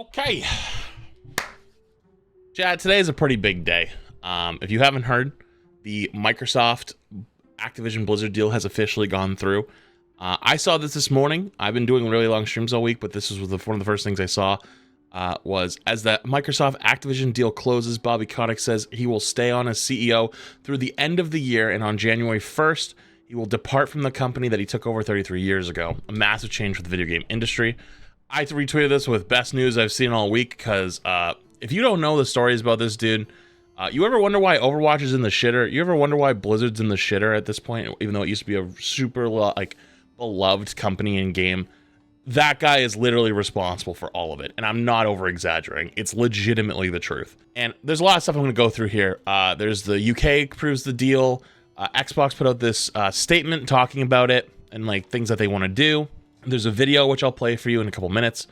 Okay. Chad, today is a pretty big day. If you haven't heard, the Microsoft Activision Blizzard deal has officially gone through. I saw this morning. I've been doing really long streams all week, but this was one of the first things I saw. Was as the Microsoft Activision deal closes, Bobby Kotick says he will stay on as CEO through the end of the year, and on January 1st, he will depart from the company that he took over 33 years ago. A massive change for the video game industry. I retweeted this with best news I've seen all week because if you don't know the stories about this dude, you ever wonder why Overwatch is in the shitter? You ever wonder why Blizzard's in the shitter at this point, even though it used to be a super beloved company and game? That guy is literally responsible for all of it, and I'm not over-exaggerating. It's legitimately the truth. And there's a lot of stuff I'm going to go through here. There's the UK approves the deal. Xbox put out this statement talking about it and things that they want to do. There's a video which I'll play for you in a couple minutes.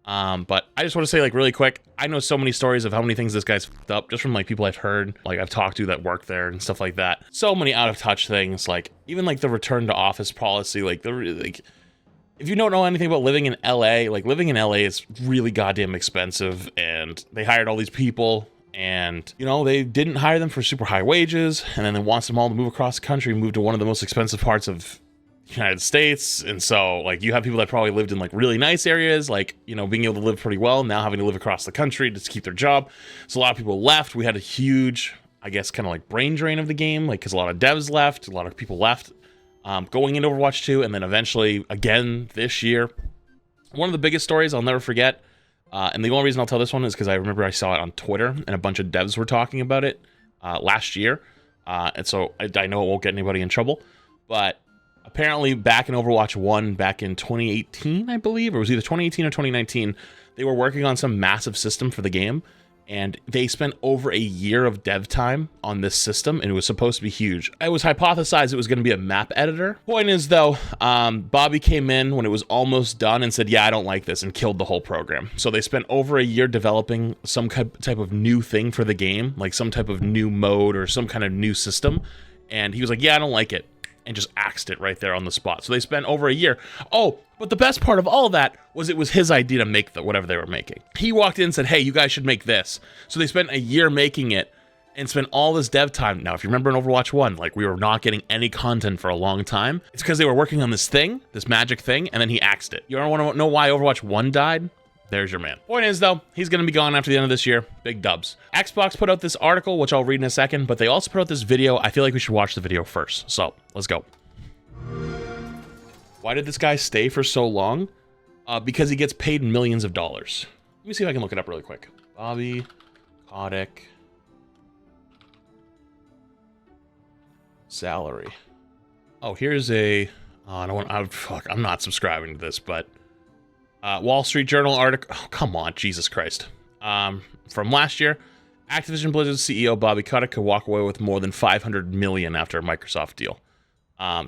But I just want to say really quick, I know so many stories of how many things this guy's fucked up just from people I've heard, I've talked to that work there and stuff like that. So many out of touch things, even the return to office policy, if you don't know anything about living in LA, living in LA is really goddamn expensive, and they hired all these people, and, they didn't hire them for super high wages, and then they wants them all to move across the country, move to one of the most expensive parts of the United States, and so, you have people that probably lived in, really nice areas, being able to live pretty well, now having to live across the country to keep their job. So a lot of people left. We had a huge, I guess, brain drain of the game, because a lot of devs left, a lot of people left. Going into Overwatch 2, and then eventually, again, this year. One of the biggest stories I'll never forget, and the only reason I'll tell this one is because I remember I saw it on Twitter, and a bunch of devs were talking about it last year, and so I know it won't get anybody in trouble, but apparently back in Overwatch 1, back in 2018, I believe, or it was either 2018 or 2019, they were working on some massive system for the game, and they spent over a year of dev time on this system, and it was supposed to be huge. It was hypothesized it was going to be a map editor. Point is, though, Bobby came in when it was almost done and said, yeah, I don't like this, and killed the whole program. So they spent over a year developing some type of new thing for the game, some type of new mode or some kind of new system, and he was like, yeah, I don't like it, and just axed it right there on the spot. So they spent over a year. Oh, but the best part of all of that was it was his idea to make whatever they were making. He walked in and said, hey, you guys should make this. So they spent a year making it and spent all this dev time. Now, if you remember in Overwatch 1, we were not getting any content for a long time. It's because they were working on this thing, this magic thing, and then he axed it. You don't want to know why Overwatch 1 died? There's your man. Point is, though, he's going to be gone after the end of this year. Big dubs. Xbox put out this article, which I'll read in a second, but they also put out this video. I feel like we should watch the video first. So, let's go. Why did this guy stay for so long? Because he gets paid millions of dollars. Let me see if I can look it up really quick. Bobby Kotick salary. Oh, here's a. I'm not subscribing to this, but Wall Street Journal article. Oh, come on, Jesus Christ. From last year, Activision Blizzard CEO Bobby Kotick could walk away with more than $500 million after a Microsoft deal.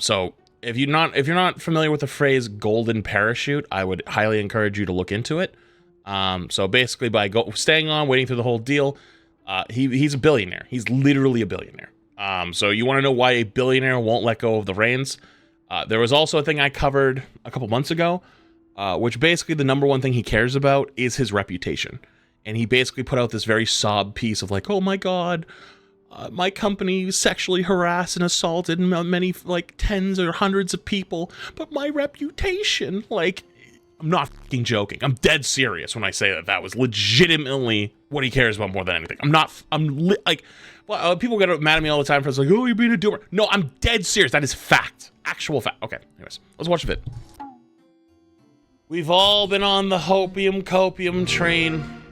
So if you're not familiar with the phrase golden parachute, I would highly encourage you to look into it. So basically by staying on, waiting through the whole deal, he's a billionaire. He's literally a billionaire. So you want to know why a billionaire won't let go of the reins? There was also a thing I covered a couple months ago, which basically the number one thing he cares about is his reputation. And he basically put out this very sob piece of oh my God, my company sexually harassed and assaulted many, tens or hundreds of people, but my reputation, I'm not fucking joking. I'm dead serious when I say that was legitimately what he cares about more than anything. People get mad at me all the time for oh, you're being a doomer. No, I'm dead serious. That is fact. Actual fact. Okay, anyways, let's watch a vid. We've all been on the copium train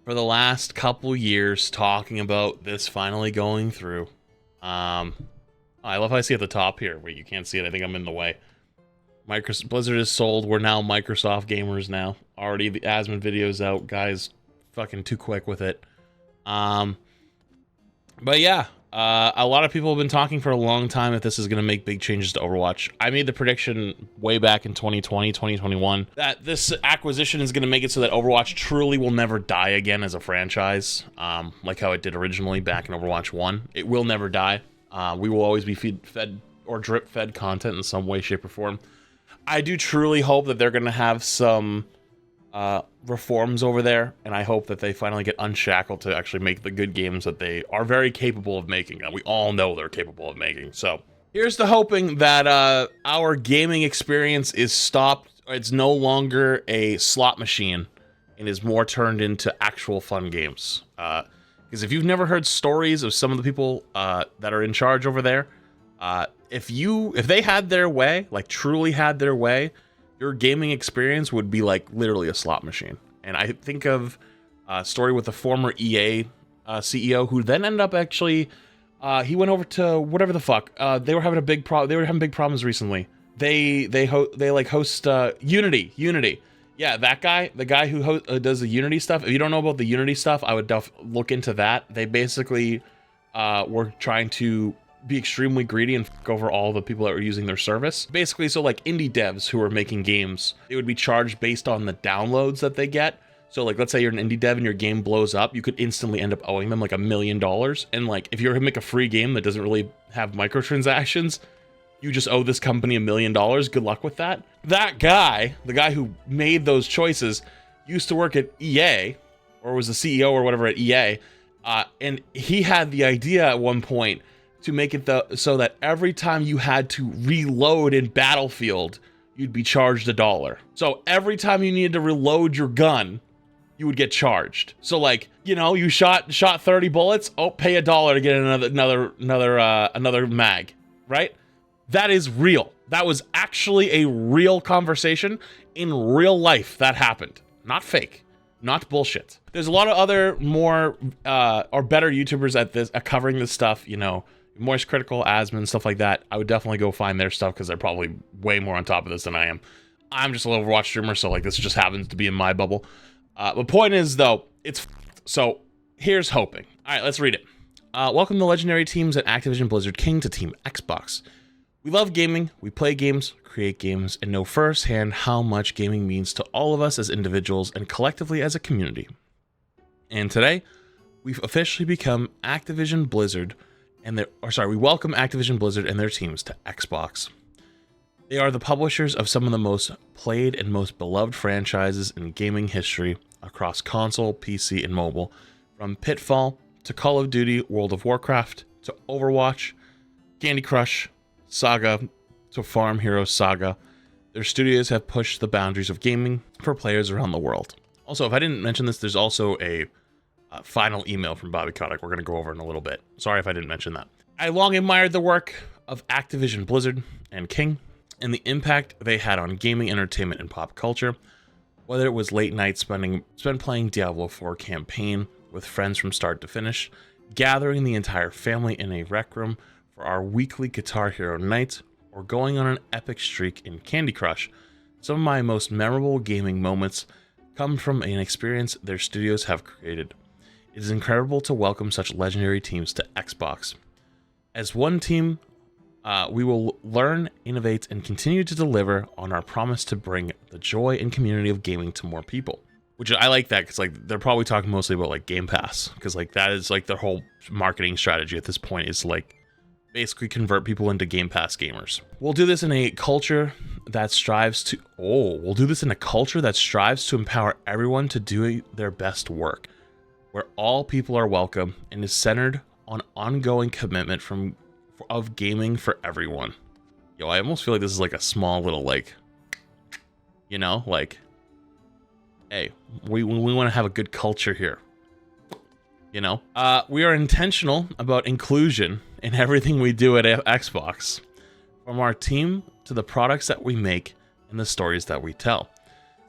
for the last couple years talking about this finally going through. I love how I see at the top here. Wait, you can't see it. I think I'm in the way. Blizzard is sold. We're now Microsoft gamers now. Already the Asmon video's out. Guys, fucking too quick with it. But yeah, a lot of people have been talking for a long time that this is going to make big changes to Overwatch. I made the prediction way back in 2020, 2021, that this acquisition is going to make it so that Overwatch truly will never die again as a franchise, like how it did originally back in Overwatch 1. It will never die. We will always be fed or drip-fed content in some way, shape, or form. I do truly hope that they're going to have some reforms over there, and I hope that they finally get unshackled to actually make the good games that they are very capable of making, and we all know they're capable of making. So here's to hoping that our gaming experience is stopped. It's no longer a slot machine and is more turned into actual fun games. Because if you've never heard stories of some of the people that are in charge over there, if they had their way, like truly had their way, your gaming experience would be like literally a slot machine. And I think of a story with the former EA CEO who then ended up actually, he went over to whatever the fuck. They were having big problems recently. They host Unity. Yeah, that guy, the guy who does the Unity stuff. If you don't know about the Unity stuff, I would look into that. They basically were trying to be extremely greedy and fuck over all the people that were using their service. Basically, so like indie devs who are making games, they would be charged based on the downloads that they get. So like, let's say you're an indie dev and your game blows up, you could instantly end up owing them like $1 million. And like, if you're to make a free game that doesn't really have microtransactions, you just owe this company $1 million. Good luck with that. That guy, the guy who made those choices, used to work at EA, or was the CEO or whatever at EA. And he had the idea at one point to make it so that every time you had to reload in Battlefield, you'd be charged $1. So every time you needed to reload your gun, you would get charged. So like, you know, you shot 30 bullets, pay $1 to get another mag, right? That is real. That was actually a real conversation in real life that happened. Not fake, not bullshit. There's a lot of other more or better YouTubers at covering this stuff, you know, Moist Critical, Asmon, stuff like that. I would definitely go find their stuff because they're probably way more on top of this than I am. I'm just a little Overwatch streamer, so like this just happens to be in my bubble. The point is though, so here's hoping. All right, let's read it. Welcome the legendary teams at Activision Blizzard King to Team Xbox. We love gaming, we play games, create games, and know firsthand how much gaming means to all of us as individuals and collectively as a community. And today, we've officially become Activision Blizzard we welcome Activision Blizzard and their teams to Xbox. They are the publishers of some of the most played and most beloved franchises in gaming history across console, PC, and mobile, from Pitfall to Call of Duty, World of Warcraft to Overwatch, Candy Crush, Saga to Farm Heroes Saga. Their studios have pushed the boundaries of gaming for players around the world. Also, if I didn't mention this, there's also a final email from Bobby Kotick we're going to go over in a little bit. Sorry if I didn't mention that. I long admired the work of Activision Blizzard and King and the impact they had on gaming, entertainment, and pop culture. Whether it was late nights spent playing Diablo 4 campaign with friends from start to finish, gathering the entire family in a rec room for our weekly Guitar Hero night, or going on an epic streak in Candy Crush, some of my most memorable gaming moments come from an experience their studios have created. It is incredible to welcome such legendary teams to Xbox. As one team, we will learn, innovate, and continue to deliver on our promise to bring the joy and community of gaming to more people. Which I like that, because like they're probably talking mostly about like Game Pass, because like that is like their whole marketing strategy at this point is like basically convert people into Game Pass gamers. We'll do this in a culture that strives to empower everyone to do their best work, where all people are welcome and is centered on ongoing commitment of gaming for everyone. Yo, I almost feel like this is like a small little like, you know, like, hey, we want to have a good culture here. You know, we are intentional about inclusion in everything we do at Xbox, from our team to the products that we make and the stories that we tell,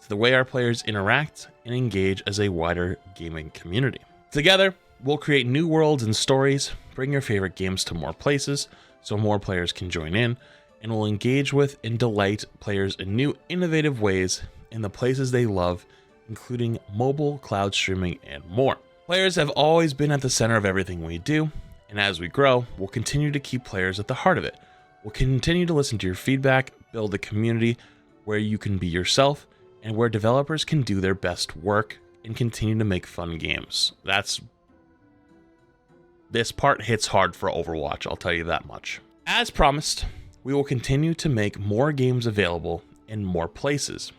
to the way our players interact and engage as a wider gaming community. Together, we'll create new worlds and stories, bring your favorite games to more places so more players can join in, and will engage with and delight players in new, innovative ways in the places they love, including mobile, cloud streaming, and more. Players have always been at the center of everything we do, and as we grow, we'll continue to keep players at the heart of it. We'll continue to listen to your feedback, build a community where you can be yourself, and where developers can do their best work and continue to make fun games. This part hits hard for Overwatch, I'll tell you that much. As promised, we will continue to make more games available in more places,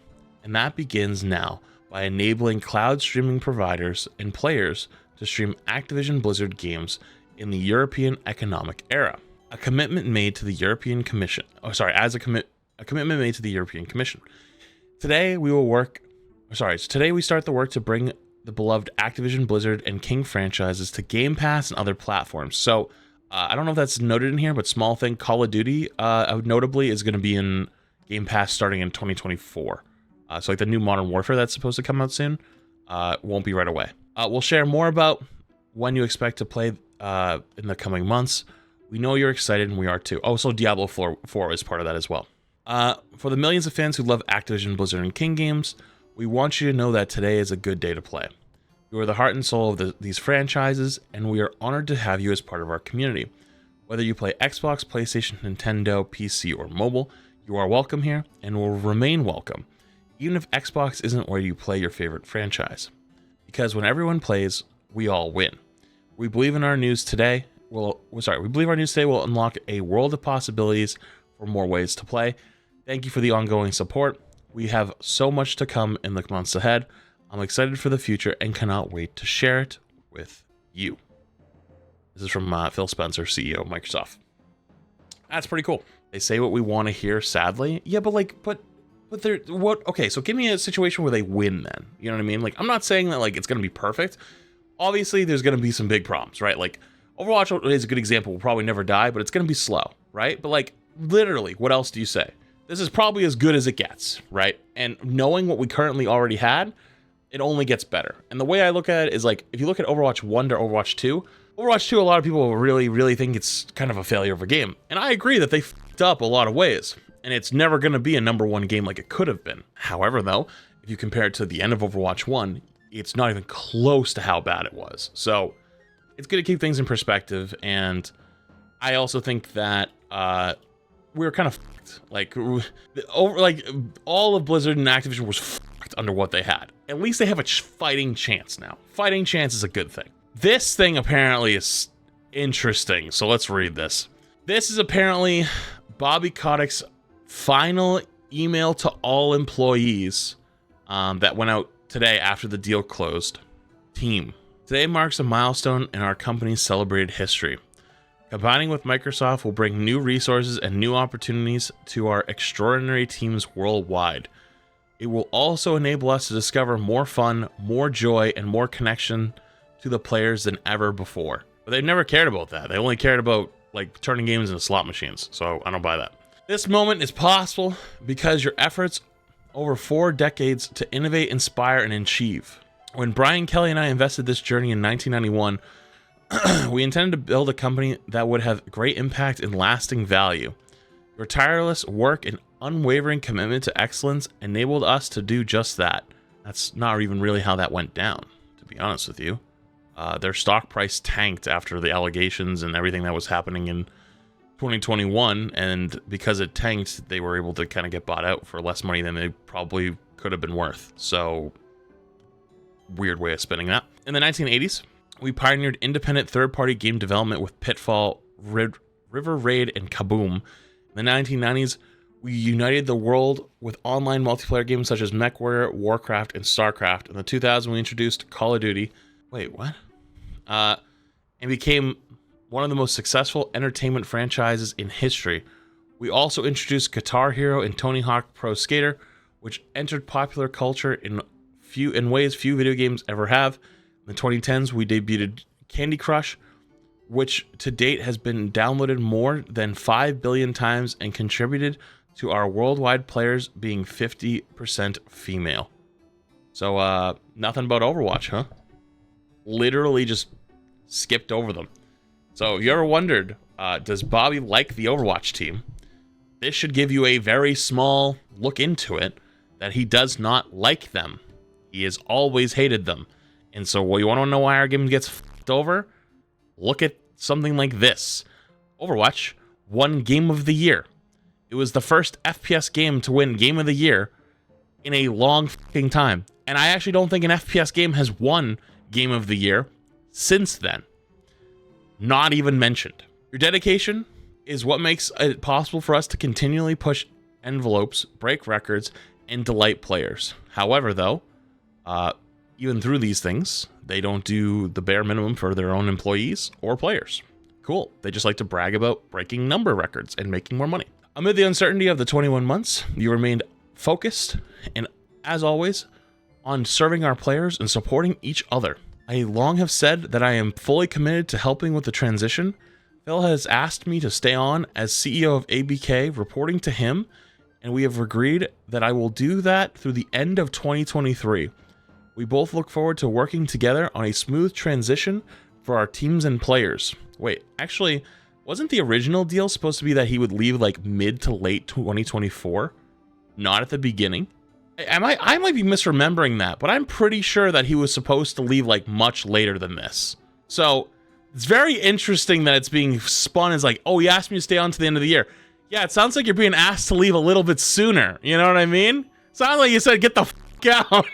and that begins now by enabling cloud streaming providers and players to stream Activision Blizzard games in the European Economic Era. A commitment made to the European Commission. A commitment made to the European Commission. Today we start the work to bring the beloved Activision Blizzard and King franchises to Game Pass and other platforms. So I don't know if that's noted in here, but small thing, Call of Duty, notably, is going to be in Game Pass starting in 2024. So like the new Modern Warfare that's supposed to come out soon won't be right away. We'll share more about when you expect to play in the coming months. We know you're excited, and we are too. Also, Diablo 4 is part of that as well. For the millions of fans who love Activision Blizzard and King games, we want you to know that today is a good day to play. You are the heart and soul of these franchises, and we are honored to have you as part of our community. Whether you play Xbox, PlayStation, Nintendo, PC, or mobile, you are welcome here and will remain welcome, even if Xbox isn't where you play your favorite franchise. Because when everyone plays, we all win. We believe our news today will unlock a world of possibilities for more ways to play. Thank you for the ongoing support. We have so much to come in the months ahead. I'm excited for the future and cannot wait to share it with you. This is from Phil Spencer, CEO of Microsoft. That's pretty cool. They say what we want to hear, sadly. Yeah, but they're what? Okay, so give me a situation where they win then. You know what I mean? Like, I'm not saying that like it's going to be perfect. Obviously, there's going to be some big problems, right? Like, Overwatch is a good example. Will probably never die, but it's going to be slow, right? But like, literally, what else do you say? This is probably as good as it gets, right? And knowing what we currently already had, it only gets better. And the way I look at it is like, if you look at Overwatch 1 to Overwatch 2, Overwatch 2, a lot of people really, really think it's kind of a failure of a game. And I agree that they f***ed up a lot of ways. And it's never going to be a #1 game like it could have been. However, though, if you compare it to the end of Overwatch 1, it's not even close to how bad it was. So it's good to keep things in perspective. And I also think that we were kind of f***ed. Like all of Blizzard and Activision was f***ed under what they had. At least they have a fighting chance now. Fighting chance is a good thing. This thing apparently is interesting. So let's read this. This is apparently Bobby Kotick's final email to all employees that went out today after the deal closed. Team. Today marks a milestone in our company's celebrated history. Combining with Microsoft will bring new resources and new opportunities to our extraordinary teams worldwide. It will also enable us to discover more fun, more joy, and more connection to the players than ever before. But they've never cared about that. They only cared about like turning games into slot machines. So I don't buy that. This moment is possible because your efforts over 4 decades to innovate, inspire, and achieve. When Brian Kelly and I invested this journey in 1991, we intended to build a company that would have great impact and lasting value. Your tireless work and unwavering commitment to excellence enabled us to do just that. That's not even really how that went down, to be honest with you. Their stock price tanked after the allegations and everything that was happening in 2021, and because it tanked, they were able to kind of get bought out for less money than they probably could have been worth. So, weird way of spinning that. In the 1980s, we pioneered independent third-party game development with Pitfall, River Raid, and Kaboom. In the 1990s, we united the world with online multiplayer games such as MechWarrior, Warcraft, and StarCraft. In the 2000s, we introduced Call of Duty. Wait, what? And became one of the most successful entertainment franchises in history. We also introduced Guitar Hero and Tony Hawk Pro Skater, which entered popular culture in ways few video games ever have. In the 2010s, we debuted Candy Crush, which to date has been downloaded more than 5 billion times and contributed to our worldwide players being 50% female. So, nothing about Overwatch, huh? Literally just skipped over them. So, if you ever wondered, does Bobby like the Overwatch team? This should give you a very small look into it, that he does not like them. He has always hated them. And so, well, you want to know why our game gets f***ed over? Look at something like this. Overwatch won Game of the Year. It was the first FPS game to win Game of the Year in a long f***ing time. And I actually don't think an FPS game has won Game of the Year since then. Not even mentioned. Your dedication is what makes it possible for us to continually push envelopes, break records, and delight players. However, though, Even through these things, they don't do the bare minimum for their own employees or players. Cool. They just like to brag about breaking number records and making more money. Amid the uncertainty of the 21 months, you remained focused and, as always, on serving our players and supporting each other. I long have said that I am fully committed to helping with the transition. Phil has asked me to stay on as CEO of ABK, reporting to him, and we have agreed that I will do that through the end of 2023. We both look forward to working together on a smooth transition for our teams and players. Wait, actually, wasn't the original deal supposed to be that he would leave like mid to late 2024? Not at the beginning? I might be misremembering that, but I'm pretty sure that he was supposed to leave like much later than this. So it's very interesting that it's being spun as like, oh, he asked me to stay on to the end of the year. Yeah, it sounds like you're being asked to leave a little bit sooner. You know what I mean? Sounds like you said, get the fuck out.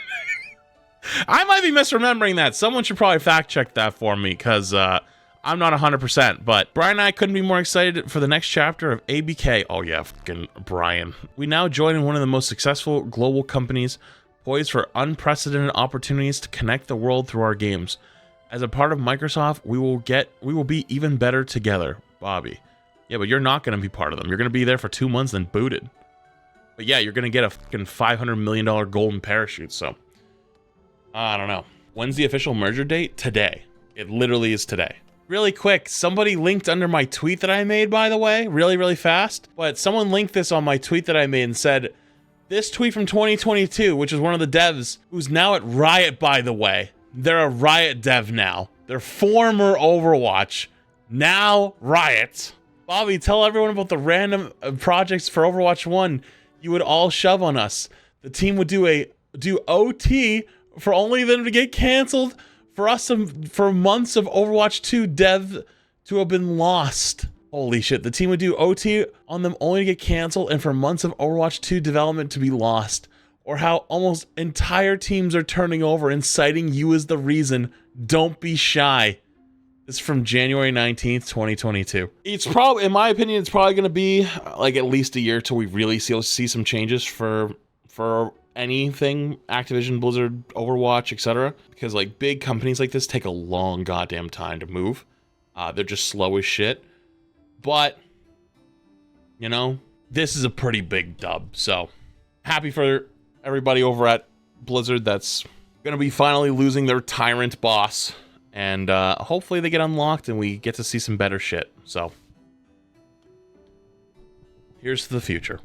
I might be misremembering that. Someone should probably fact check that for me, because I'm not 100%. But Brian and I couldn't be more excited for the next chapter of ABK. Oh yeah, fucking Brian. We now join in one of the most successful global companies, poised for unprecedented opportunities to connect the world through our games. As a part of Microsoft, we will be even better together, Bobby. Yeah, but you're not going to be part of them. You're going to be there for 2 months, then booted. But yeah, you're going to get a fucking $500 million golden parachute, so I don't know. When's the official merger date? Today. It literally is today. Really quick, somebody linked under my tweet that I made, by the way, really fast. But someone linked this on my tweet that I made and said, this tweet from 2022, which is one of the devs who's now at Riot, by the way. They're a Riot dev now. They're former Overwatch, now Riot. Bobby, tell everyone about the random projects for Overwatch 1 you would all shove on us. The team would do OT for only them to get canceled, for us for months of Overwatch 2 dev to have been lost. Holy shit, the team would do OT on them only to get canceled, and for months of Overwatch 2 development to be lost. Or how almost entire teams are turning over and citing you as the reason. Don't be shy. This is from January 19th, 2022. It's probably, in my opinion, it's probably going to be like at least a year till we really see some changes for anything Activision, Blizzard, Overwatch, etc. Because like big companies like this take a long goddamn time to move. They're just slow as shit. But, you know, this is a pretty big dub. So happy for everybody over at Blizzard that's going to be finally losing their tyrant boss. And hopefully they get unlocked and we get to see some better shit. So here's to the future.